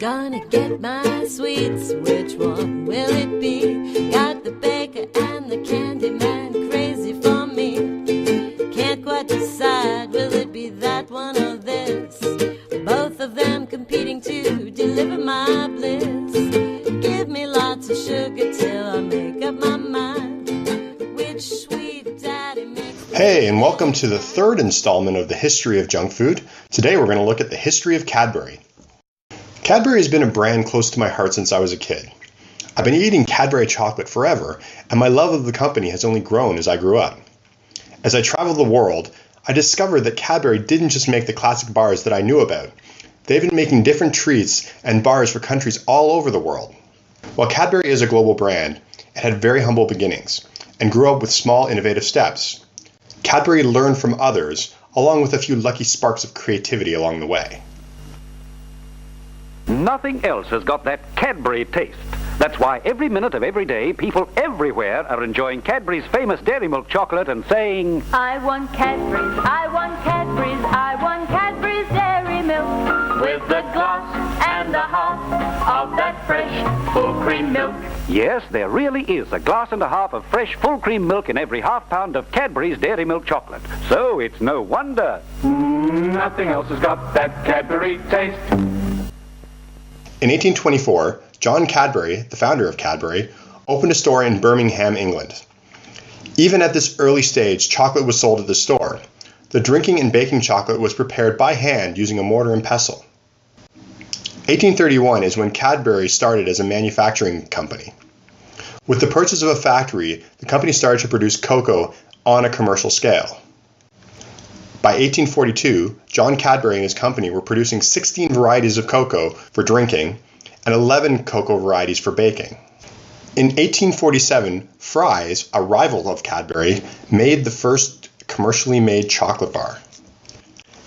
gonna get my sweets? Which one will it be? Got the baker and the candy man crazy for me. Can't quite decide, will it be that one or this? Both of them competing to deliver my bliss. Give me lots of sugar till I make up my mind. Which sweet daddy makes... Hey, and welcome to the third installment of the history of junk food. Today we're going to look at the history of Cadbury. Cadbury has been a brand close to my heart since I was a kid. I've been eating Cadbury chocolate forever, and my love of the company has only grown as I grew up. As I traveled the world, I discovered that Cadbury didn't just make the classic bars that I knew about. They've been making different treats and bars for countries all over the world. While Cadbury is a global brand, it had very humble beginnings and grew up with small, innovative steps. Cadbury learned from others, along with a few lucky sparks of creativity along the way. Nothing else has got that Cadbury taste. That's why every minute of every day, people everywhere are enjoying Cadbury's famous dairy milk chocolate and saying, I want Cadbury's, I want Cadbury's, I want Cadbury's dairy milk, with the glass and the half of that fresh full cream milk. yes, there really is a glass and a half of fresh full cream milk in every half pound of Cadbury's dairy milk chocolate. So it's no wonder Nothing else has got that Cadbury taste. In 1824, John Cadbury, the founder of Cadbury, opened a store in Birmingham, England. Even at this early stage, chocolate was sold at the store. The drinking and baking chocolate was prepared by hand using a mortar and pestle. 1831 is when Cadbury started as a manufacturing company. With the purchase of a factory, the company started to produce cocoa on a commercial scale. By 1842, John Cadbury and his company were producing 16 varieties of cocoa for drinking and 11 cocoa varieties for baking. In 1847, Fry's, a rival of Cadbury, made the first commercially made chocolate bar.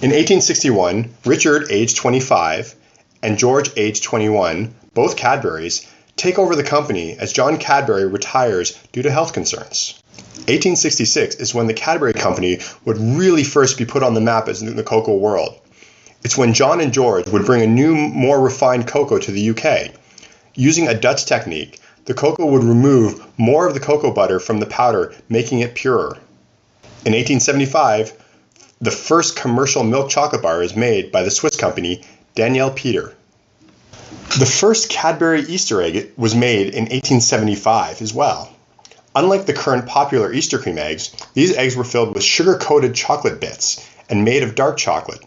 In 1861, Richard, aged 25, and George, aged 21, both Cadburys, take over the company as John Cadbury retires due to health concerns. 1866 is when the Cadbury Company would really first be put on the map as in the cocoa world. It's when John and George would bring a new, more refined cocoa to the UK. Using a Dutch technique, the cocoa would remove more of the cocoa butter from the powder, making it purer. In 1875, the first commercial milk chocolate bar is made by the Swiss company Daniel Peter. The first Cadbury Easter egg was made in 1875 as well. Unlike the current popular Easter cream eggs, these eggs were filled with sugar-coated chocolate bits and made of dark chocolate.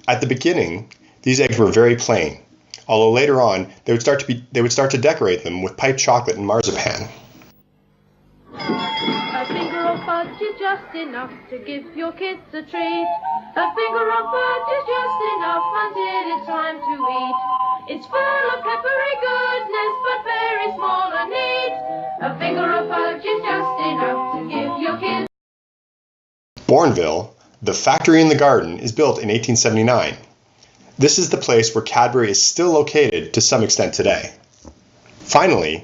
At the beginning, these eggs were very plain, although later on they would start to decorate them with piped chocolate and marzipan. A finger of fudge is just enough to give your kids a treat. A finger of fudge is just enough until it's time to eat. It's full of peppery goodness, but very small and neat. A finger of fudge is just enough to give your kids. Bournville, the factory in the garden, is built in 1879. This is the place where Cadbury is still located to some extent today. Finally,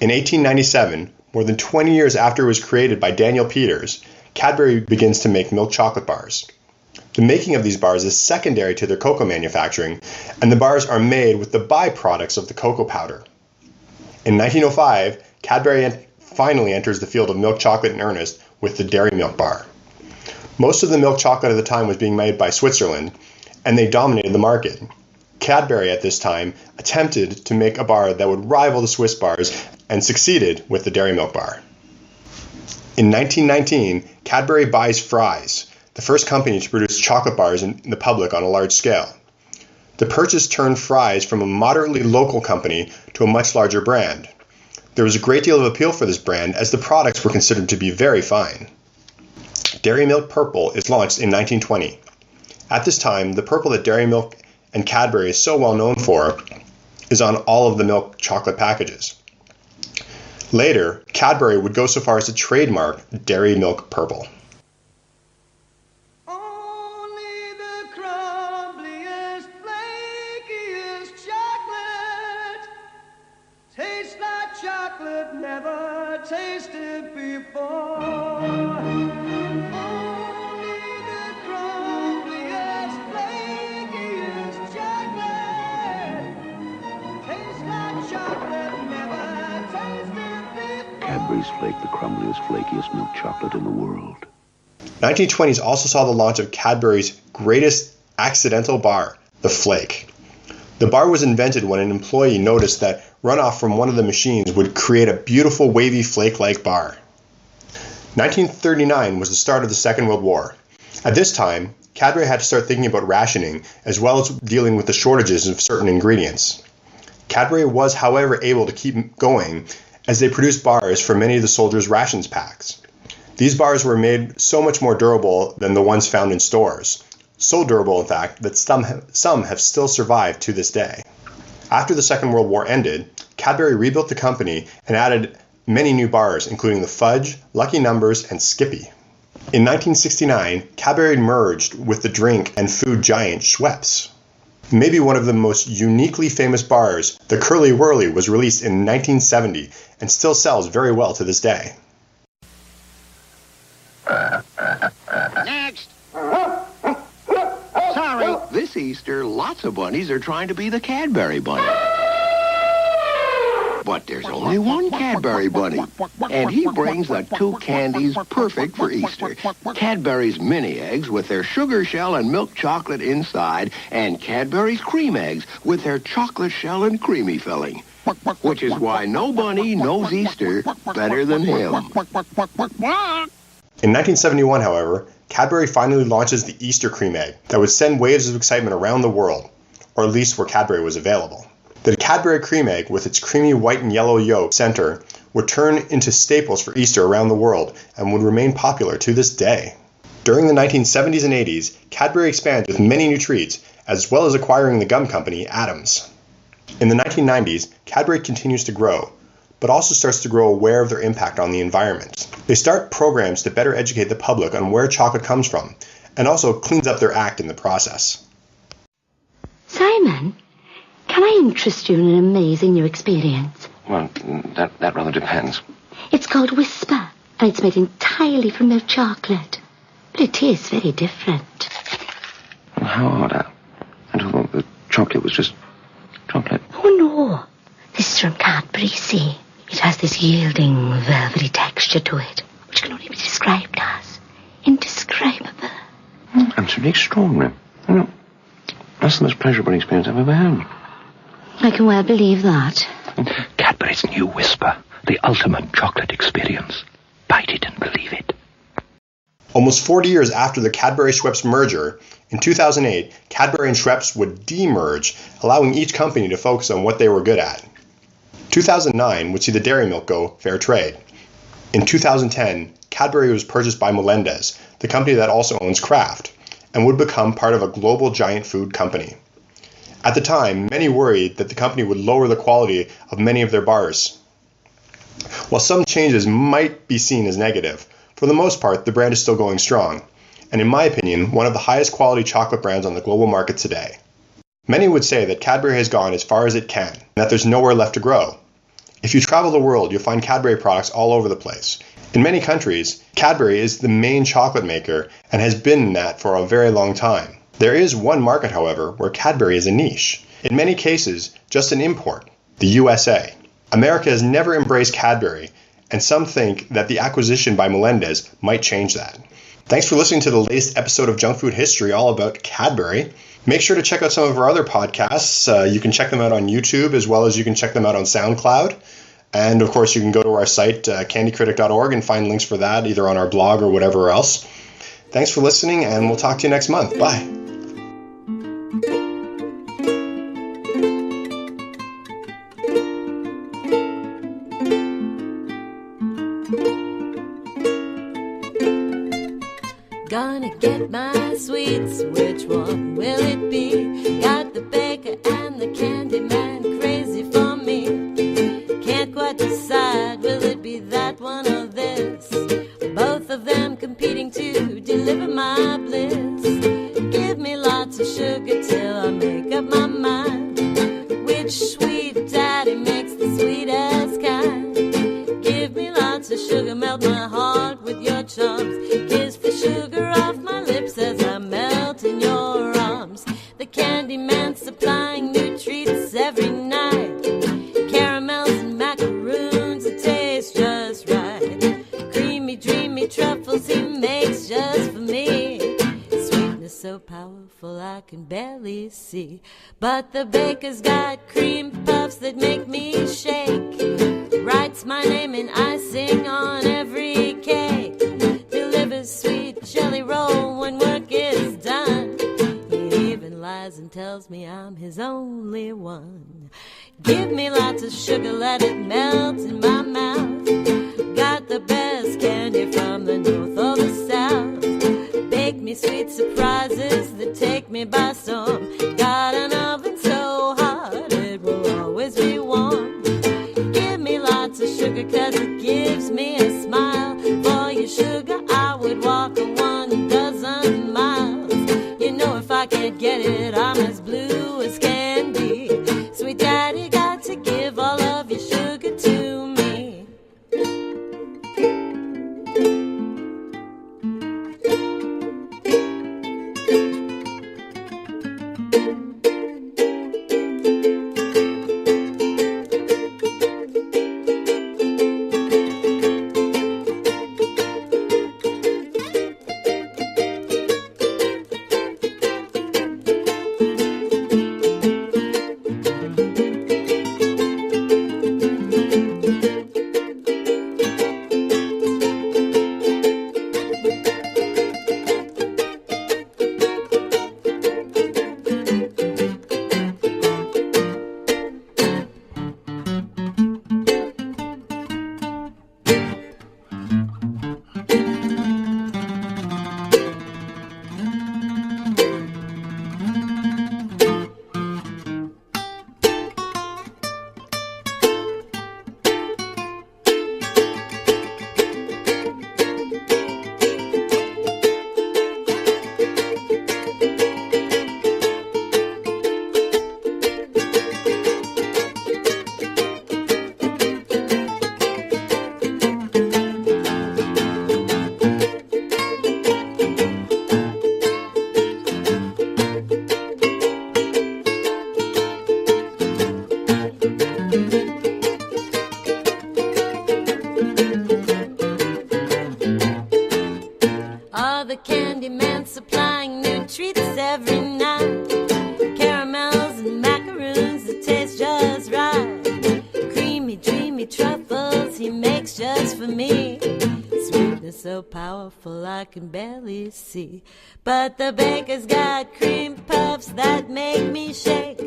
in 1897, more than 20 years after it was created by Daniel Peters, Cadbury begins to make milk chocolate bars. The making of these bars is secondary to their cocoa manufacturing, and the bars are made with the byproducts of the cocoa powder. In 1905, Cadbury finally enters the field of milk chocolate in earnest with the dairy milk bar. Most of the milk chocolate at the time was being made by Switzerland, and they dominated the market. Cadbury at this time attempted to make a bar that would rival the Swiss bars and succeeded with the dairy milk bar. In 1919, Cadbury buys Fry's, the first company to produce chocolate bars in the public on a large scale. The purchase turned Fry's from a moderately local company to a much larger brand. There was a great deal of appeal for this brand as the products were considered to be very fine. Dairy Milk Purple is launched in 1920. At this time, the purple that Dairy Milk and Cadbury is so well known for is on all of the milk chocolate packages. Later, Cadbury would go so far as to trademark Dairy Milk Purple. Only the crumbliest, flakiest chocolate tastes like chocolate never tasted before. Only the crumbliest, flakiest chocolate Cadbury's Flake, the crumbliest, flakiest milk chocolate in the world. 1920s also saw the launch of Cadbury's greatest accidental bar, the Flake. The bar was invented when an employee noticed that runoff from one of the machines would create a beautiful wavy flake-like bar. 1939 was the start of the Second World War. At this time, Cadbury had to start thinking about rationing as well as dealing with the shortages of certain ingredients. Cadbury was, however, able to keep going as they produced bars for many of the soldiers' rations packs. These bars were made so much more durable than the ones found in stores. So durable, in fact, that some have still survived to this day. After the Second World War ended, Cadbury rebuilt the company and added many new bars, including the Fudge, Lucky Numbers, and Skippy. In 1969, Cadbury merged with the drink and food giant Schweppes. Maybe one of the most uniquely famous bars, the Curly Whirly, was released in 1970 and still sells very well to this day. Next! Sorry. This Easter, lots of bunnies are trying to be the Cadbury bunny. But there's only one Cadbury bunny, and he brings the two candies perfect for Easter. Cadbury's mini eggs with their sugar shell and milk chocolate inside, and Cadbury's cream eggs with their chocolate shell and creamy filling. Which is why no bunny knows Easter better than him. In 1971, however, Cadbury finally launches the Easter cream egg that would send waves of excitement around the world, or at least where Cadbury was available. The Cadbury cream egg, with its creamy white and yellow yolk center, would turn into staples for Easter around the world and would remain popular to this day. During the 1970s and 80s, Cadbury expanded with many new treats, as well as acquiring the gum company Adams. In the 1990s, Cadbury continues to grow, but also starts to grow aware of their impact on the environment. They start programs to better educate the public on where chocolate comes from, and also cleans up their act in the process. Simon, can I interest you in an amazing new experience? Well, that rather depends. It's called Whisper, and it's made entirely from milk chocolate. But it tastes very different. Well, how odd. I thought the chocolate was just chocolate. Oh, no. This is from Cadbury, see? It has this yielding, velvety texture to it, which can only be described as indescribable. Absolutely extraordinary. You know, that's the most pleasurable experience I've ever had. I can well believe that. Cadbury's new Whisper, the ultimate chocolate experience. Bite it and believe it. Almost 40 years after the Cadbury-Schweppes merger, in 2008, Cadbury and Schweppes would de-merge, allowing each company to focus on what they were good at. 2009 would see the dairy milk go fair trade. In 2010, Cadbury was purchased by Melendez, the company that also owns Kraft, and would become part of a global giant food company. At the time, many worried that the company would lower the quality of many of their bars. While some changes might be seen as negative, for the most part, the brand is still going strong, and in my opinion, one of the highest quality chocolate brands on the global market today. Many would say that Cadbury has gone as far as it can, and that there's nowhere left to grow. If you travel the world, you'll find Cadbury products all over the place. In many countries, Cadbury is the main chocolate maker and has been that for a very long time. There is one market, however, where Cadbury is a niche. In many cases, just an import, the USA. America has never embraced Cadbury, and some think that the acquisition by Melendez might change that. Thanks for listening to the latest episode of Junk Food History all about Cadbury. Make sure to check out some of our other podcasts. You can check them out on YouTube as well as you can check them out on SoundCloud. And of course, you can go to our site, candycritic.org, and find links for that either on our blog or whatever else. Thanks for listening, and we'll talk to you next month. Bye. Gonna get my sweets, which one will it be? Got the baker and the candy man crazy for me. Can't quite decide, will it be that one or this? Both of them competing to deliver my bliss. Give me lots of sugar till I make up my mind. Which sweet daddy makes the sweetest kind? Give me lots of sugar, melt my heart with your charms. Kiss the sugar off my lips as I melt in your arms. The candy man supplying new treats every night. Caramels and macaroons, it tastes just right. barely see. But the baker's got cream puffs that make me shake. Writes my name in icing on every cake. Delivers sweet jelly roll when work is done. He even lies and tells me I'm his only one. Give me lots of sugar, let it melt in my mouth. Got the best candy from the north or the south. Bake me sweet surprises that take me by storm. Got an oven so hot it will always be warm. Give me lots of sugar 'cause it gives me a smile. For your sugar I would walk 1,000 miles. You know if I can't get it I'm as blue as can be. Sweet daddy got to give all of your sugar to me. The candy man supplying new treats every night. Caramels and macaroons that taste just right. Creamy, dreamy truffles he makes just for me. Sweetness so powerful I can barely see. But the baker's got cream puffs that make me shake.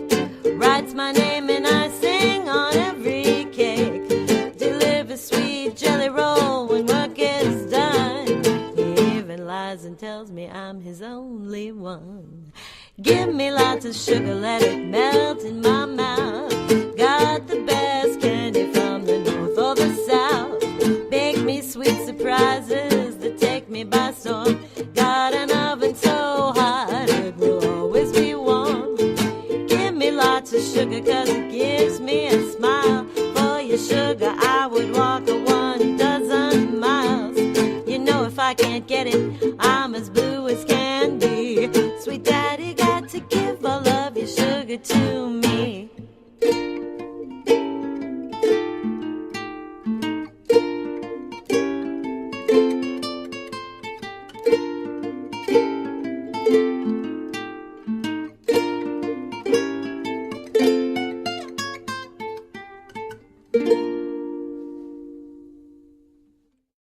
Writes my name and icing on every cake. Delivers sweet jelly roll when work is done. And tells me I'm his only one. Give me lots of sugar, let it melt in my mouth. Got the best candy from the north or the south. Bake me sweet surprises that take me by storm. Got an oven so hot it will always be warm. Give me lots of sugar 'cause it gives me a smile. For your sugar I would walk 1,000 miles. You know if I can't get it I'm as blue as can be. Sweet daddy got to give all of your sugar to me.